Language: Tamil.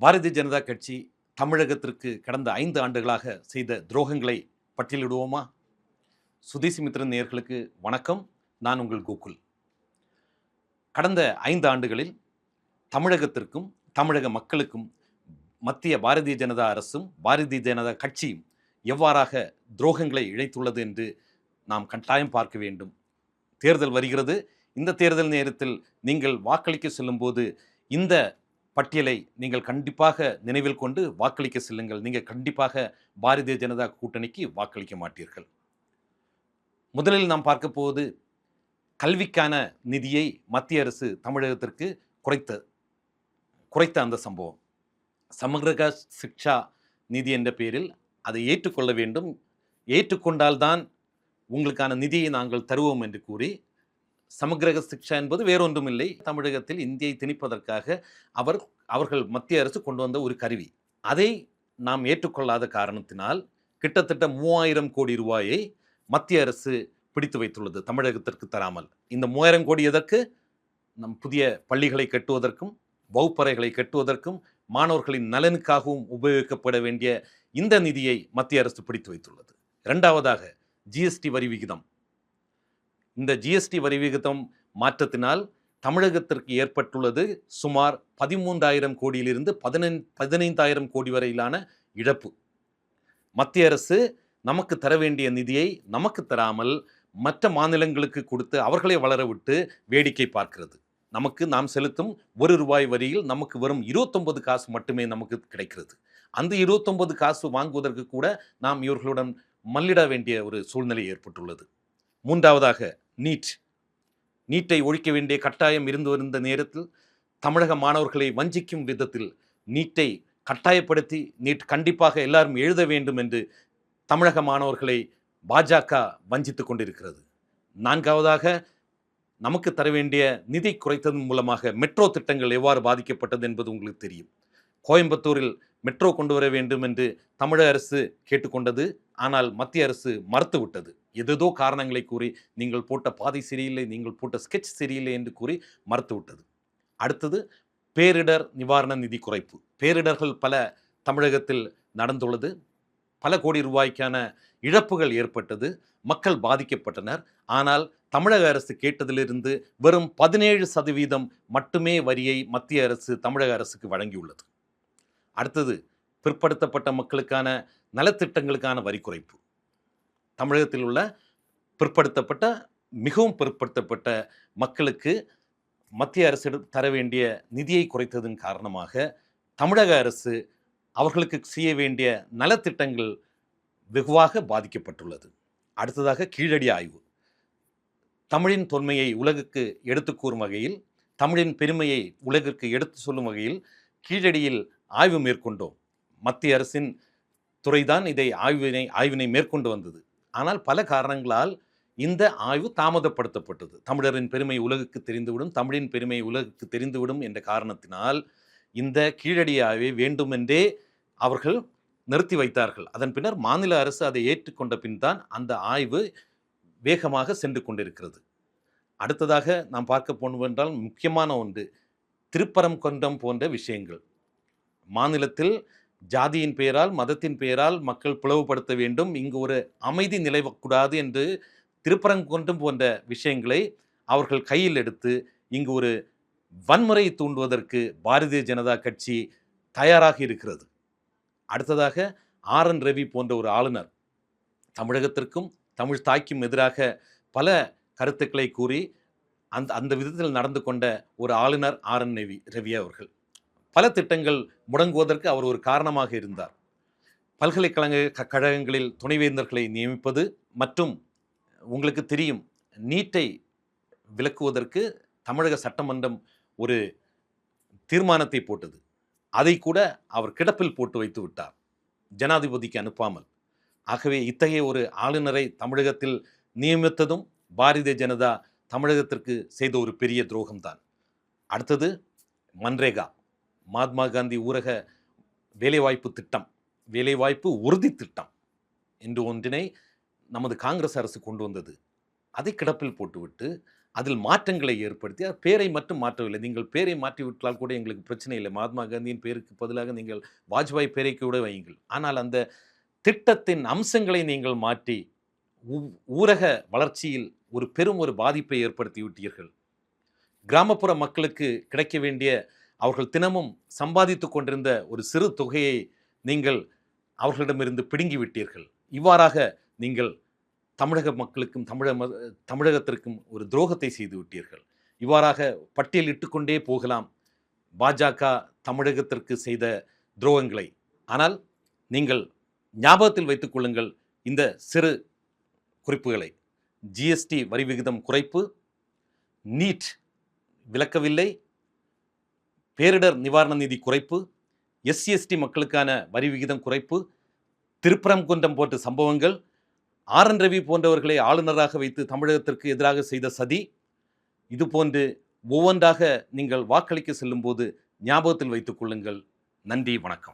பாரதிய ஜனதா கட்சி தமிழகத்திற்கு கடந்த 5 ஆண்டுகளாக செய்த துரோகங்களை பட்டியலிடுவோமா? சுதேசி மித்திரன் நேயர்களுக்கு வணக்கம். நான் உங்கள் கோகுல். கடந்த 5 ஆண்டுகளில் தமிழகத்திற்கும், தமிழக மக்களுக்கும் மத்திய பாரதிய ஜனதா அரசும், பாரதிய ஜனதா கட்சியும் எவ்வாறாக துரோகங்களை இழைத்துள்ளது என்று நாம் கட்டாயம் பார்க்க வேண்டும். தேர்தல் வருகிறது. இந்த தேர்தல் நேரத்தில் நீங்கள் வாக்களிக்க செல்லும்போது இந்த பட்டியலை நீங்கள் கண்டிப்பாக நினைவில் கொண்டு வாக்களிக்க செல்லுங்கள். நீங்கள் கண்டிப்பாக பாரதிய ஜனதா கூட்டணிக்கு வாக்களிக்க மாட்டீர்கள். முதலில் நாம் பார்க்க போவது கல்விக்கான நிதியை மத்திய அரசு தமிழகத்திற்கு குறைத்த அந்த சம்பவம். சமகிர சிக்ஷா நிதி என்ற பெயரில் அதை ஏற்றுக்கொள்ள வேண்டும். ஏற்றுக்கொண்டால்தான் உங்களுக்கான நிதியை நாங்கள் தருவோம் என்று கூறி, சமகிர சிக்ஷா என்பது வேறொன்றும் இல்லை, தமிழகத்தில் இந்தியை திணிப்பதற்காக அவர்கள் மத்திய அரசு கொண்டு வந்த ஒரு கருவி. அதை நாம் ஏற்றுக்கொள்ளாத காரணத்தினால் கிட்டத்தட்ட 3000 கோடி ரூபாயை மத்திய அரசு பிடித்து வைத்துள்ளது தமிழகத்திற்கு தராமல். இந்த 3000 கோடி எதற்கு? நம் புதிய பள்ளிகளை கட்டுவதற்கும், வகுப்பறைகளை கட்டுவதற்கும், மாணவர்களின் நலனுக்காகவும் உபயோகிக்கப்பட வேண்டிய இந்த நிதியை மத்திய அரசு பிடித்து வைத்துள்ளது. இரண்டாவதாக ஜிஎஸ்டி வரி விகிதம். இந்த ஜிஎஸ்டி வரி விகிதம் மாற்றத்தினால் தமிழகத்திற்கு ஏற்பட்டுள்ளது சுமார் 13,000 கோடியிலிருந்து 15,000 கோடி வரையிலான இழப்பு. மத்திய அரசு நமக்கு தர வேண்டிய நிதியை நமக்கு தராமல் மற்ற மாநிலங்களுக்கு கொடுத்து அவர்களை வளர விட்டு வேடிக்கை பார்க்கிறது. நாம் செலுத்தும் ₹1 வரியில் நமக்கு வரும் 29 காசு மட்டுமே நமக்கு கிடைக்கிறது. அந்த 29 காசு வாங்குவதற்கு கூட நாம் இவர்களுடன் மல்லிட வேண்டிய ஒரு சூழ்நிலை ஏற்பட்டுள்ளது. மூன்றாவதாக நீட்டை ஒழிக்க வேண்டிய கட்டாயம் இருந்து வருந்த நேரத்தில் தமிழக மாணவர்களை வஞ்சிக்கும் விதத்தில் நீட்டை கட்டாயப்படுத்தி நீட் கண்டிப்பாக எல்லாரும் எழுத வேண்டும் என்று தமிழக மாணவர்களை பாஜக வஞ்சித்துக் கொண்டிருக்கிறது. நான்காவதாக நமக்கு தர வேண்டிய நிதி குறைத்ததன் மூலமாக மெட்ரோ திட்டங்கள் எவ்வாறு பாதிக்கப்பட்டது என்பது உங்களுக்கு தெரியும். கோயம்புத்தூரில் மெட்ரோ கொண்டு வர வேண்டும் என்று தமிழக அரசு கேட்டுக்கொண்டது. ஆனால் மத்திய அரசு மறுத்துவிட்டது. ஏதேதோ காரணங்களை கூறி, நீங்கள் போட்ட பாதை சரியில்லை, நீங்கள் போட்ட ஸ்கெட்ச் சரியில்லை என்று கூறி மறுத்துவிட்டது. அடுத்தது பேரிடர் நிவாரண நிதி குறைப்பு. பேரிடர்கள் பல தமிழகத்தில் நடந்துள்ளது. பல கோடி ரூபாய்க்கான இழப்புகள் ஏற்பட்டது. மக்கள் பாதிக்கப்பட்டனர். ஆனால் தமிழக அரசு கேட்டதிலிருந்து வெறும் 17% மட்டுமே வரியை மத்திய அரசு தமிழக அரசுக்கு வழங்கியுள்ளது. அடுத்தது பிற்படுத்தப்பட்ட மக்களுக்கான நலத்திட்டங்களுக்கான வரி குறைப்பு. தமிழகத்தில் உள்ள மிகவும் பிற்படுத்தப்பட்ட மக்களுக்கு மத்திய அரசு தர வேண்டிய நிதியை குறைத்ததன் காரணமாக தமிழக அரசு அவர்களுக்கு செய்ய வேண்டிய நலத்திட்டங்கள் வெகுவாக பாதிக்கப்பட்டுள்ளது. அடுத்ததாக கீழடி ஆய்வு. தமிழின் தொன்மையை உலகுக்கு எடுத்து கூறும் வகையில், தமிழின் பெருமையை உலகிற்கு எடுத்து சொல்லும் வகையில் கீழடியில் ஆய்வு மேற்கொண்டோம். மத்திய அரசின் துறைதான் இதை ஆய்வினை மேற்கொண்டு வந்தது. ஆனால் பல காரணங்களால் இந்த ஆய்வு தாமதப்படுத்தப்பட்டது. தமிழரின் பெருமை உலகுக்கு தெரிந்துவிடும், தமிழின் பெருமை உலகுக்கு தெரிந்துவிடும் என்ற காரணத்தினால் இந்த கீழடி ஆய்வை வேண்டுமென்றே அவர்கள் நிறுத்தி வைத்தார்கள். அதன் பின்னர் மாநில அரசு அதை ஏற்றுக்கொண்ட பின் தான் அந்த ஆய்வு வேகமாக சென்று கொண்டிருக்கிறது. அடுத்ததாக நாம் பார்க்க போனவென்றால் முக்கியமான ஒன்று திருப்பரங்குன்றம் போன்ற விஷயங்கள். மாநிலத்தில் ஜாதியின் பெயரால், மதத்தின் பெயரால் மக்கள் பிளவுபடுத்த வேண்டும், இங்கு ஒரு அமைதி நிலவக்கூடாது என்று திருப்பரங்குன்றம் போன்ற விஷயங்களை அவர்கள் கையில் எடுத்து இங்கு ஒரு வன்முறை தூண்டுவதற்கு பாரதிய ஜனதா கட்சி தயாராக இருக்கிறது. அடுத்ததாக RN ரவி போன்ற ஒரு ஆளுநர் தமிழகத்திற்கும் தமிழ் தாய்க்கும் எதிராக பல கருத்துக்களை கூறி அந்த விதத்தில் நடந்து கொண்ட ஒரு ஆளுநர் RN ரவி அவர்கள். பல திட்டங்கள் முடங்குவதற்கு அவர் ஒரு காரணமாக இருந்தார். கழகங்களில் துணைவேந்தர்களை நியமிப்பது மற்றும் உங்களுக்கு தெரியும், நீட்டை விலக்குவதற்கு தமிழக சட்டமன்றம் ஒரு தீர்மானத்தை போட்டது. அதை கூட அவர் கிடப்பில் போட்டு வைத்து விட்டார், ஜனாதிபதிக்கு அனுப்பாமல். ஆகவே இத்தகைய ஒரு ஆளுநரை தமிழகத்தில் நியமித்ததும் பாரதிய ஜனதா தமிழகத்திற்கு செய்த ஒரு பெரிய துரோகம்தான். அடுத்தது மன்ரேகா, மகாத்மா காந்தி ஊரக வேலைவாய்ப்பு திட்டம், வேலைவாய்ப்பு உறுதி திட்டம் என்று ஒன்றினை நமது காங்கிரஸ் அரசு கொண்டு வந்தது. அதை கிடப்பில் போட்டுவிட்டு அதில் மாற்றங்களை ஏற்படுத்தி பேரை மட்டும் மாற்றவில்லை. நீங்கள் பேரை மாற்றிவிட்டால் கூட எங்களுக்கு பிரச்சனை இல்லை. மகாத்மா காந்தியின் பேருக்கு பதிலாக நீங்கள் வாஜ்பாய் பேரை கூட வையுங்கள். ஆனால் அந்த திட்டத்தின் அம்சங்களை நீங்கள் மாற்றி ஊரக வளர்ச்சியில் ஒரு பாதிப்பை ஏற்படுத்தி விட்டீர்கள். கிராமப்புற மக்களுக்கு கிடைக்க வேண்டிய அவர்கள் தினமும் சம்பாதித்து கொண்டிருந்த ஒரு சிறு தொகையை நீங்கள் அவர்களிடமிருந்து பிடுங்கி விட்டீர்கள். இவ்வாறாக நீங்கள் தமிழக மக்களுக்கும் தமிழகத்திற்கும் ஒரு துரோகத்தை செய்து விட்டீர்கள். இவ்வாறாக பட்டியலிட்டு கொண்டே போகலாம் பாஜக தமிழகத்திற்கு செய்த துரோகங்களை. ஆனால் நீங்கள் ஞாபகத்தில் வைத்துக் கொள்ளுங்கள் இந்த சிறு குறிப்புகளை. ஜிஎஸ்டி வரி விகிதம் குறைப்பு, நீட் விலக்கவில்லை, பேரிடர் நிவாரண நிதி குறைப்பு, எஸ்சி/எஸ்டி மக்களுக்கான வரி விகிதம் குறைப்பு, திருப்பரங்குன்றம் போன்ற சம்பவங்கள், ஆர்.என். ரவி போன்றவர்களை ஆளுநராக வைத்து தமிழகத்திற்கு எதிராக செய்த சதி, இது போன்று ஒவ்வொன்றாக நீங்கள் வாக்களிக்க செல்லும் போது ஞாபகத்தில் வைத்துக் கொள்ளுங்கள். நன்றி, வணக்கம்.